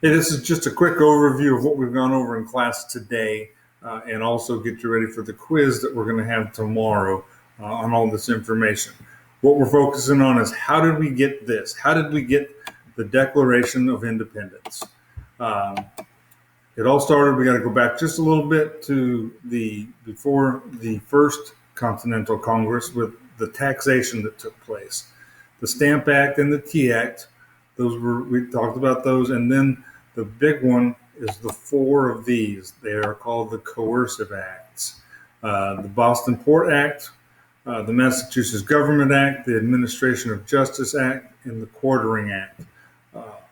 Hey, this is just a quick overview of what we've gone over in class today, and also get you ready for the quiz that we're going to have tomorrow on all this information. What we're focusing on is how did we get this? How did we get the Declaration of Independence? It all started, we got to go back just a little bit to before the first Continental Congress with the taxation that took place. The Stamp Act and the Tea Act, we talked about those, and then the big one is the four of these. They are called the Coercive Acts. The Boston Port Act, the Massachusetts Government Act, the Administration of Justice Act, and the Quartering Act.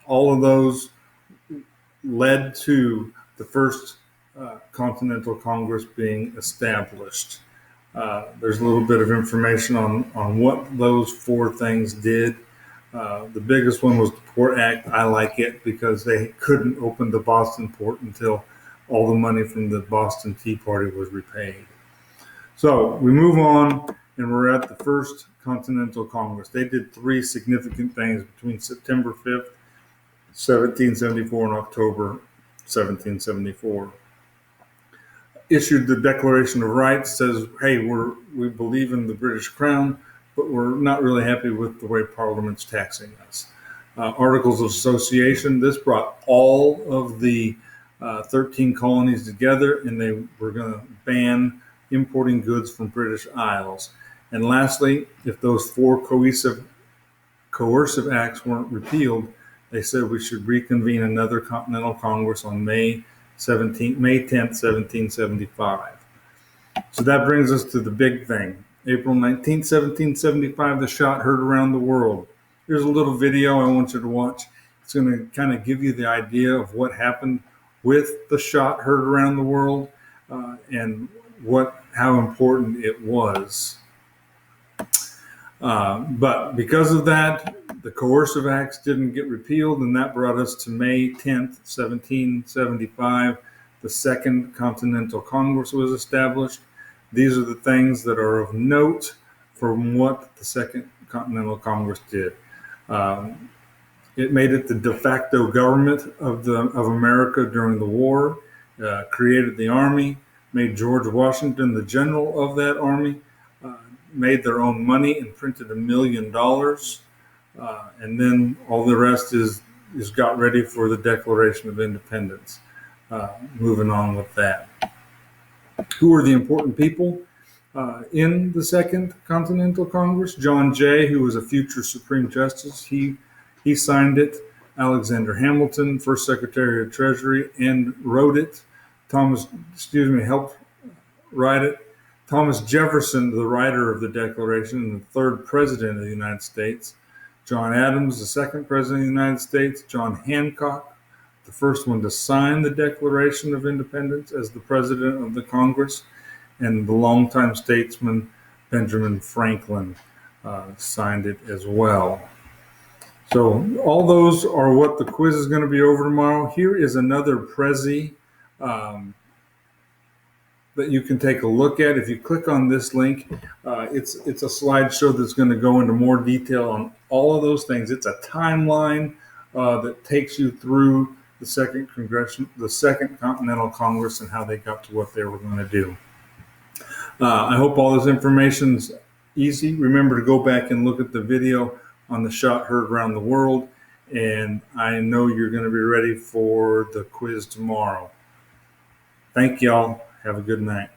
All of those led to the first Continental Congress being established. There's a little bit of information on what those four things did. The biggest one was the Port Act. I like it because they couldn't open the Boston port until all the money from the Boston Tea Party was repaid. So we move on, and we're at the first Continental Congress. They did three significant things between September 5th, 1774 and October 1774. Issued the Declaration of Rights, says, hey, we believe in the British Crown, but we're not really happy with the way Parliament's taxing us. Articles of Association, this brought all of the 13 colonies together, and they were going to ban importing goods from British Isles. And lastly, if those four coercive acts weren't repealed, they said we should reconvene another Continental Congress on May 10th, 1775. So that brings us to the big thing. April 19th, 1775, the shot heard around the world. Here's a little video I want you to watch. It's going to kind of give you the idea of what happened with the shot heard around the world and how important it was. But because of that, the Coercive Acts didn't get repealed, and that brought us to May 10th, 1775. The Second Continental Congress was established. These are the things that are of note from what the Second Continental Congress did. It made it the de facto government of America during the war, created the Army, made George Washington the general of that Army, made their own money and printed $1 million. And then all the rest is got ready for the Declaration of Independence. Moving on with that. Who are the important people in the Second Continental Congress? John Jay, who was a future Supreme Justice, he signed it. Alexander Hamilton, first Secretary of Treasury, and wrote it. Helped write it. Thomas Jefferson, the writer of the Declaration and the third President of the United States. John Adams, the second President of the United States. John Hancock, the first one to sign the Declaration of Independence as the President of the Congress. And the longtime statesman Benjamin Franklin signed it as well. So all those are what the quiz is going to be over tomorrow. Here is another Prezi that you can take a look at. If you click on this link, it's a slideshow that's going to go into more detail on all of those things. It's a timeline that takes you through the Second Continental Congress and how they got to what they were going to do. I hope all this information's easy. Remember to go back and look at the video on the shot heard around the world, and I know you're going to be ready for the quiz tomorrow. Thank y'all. Have a good night.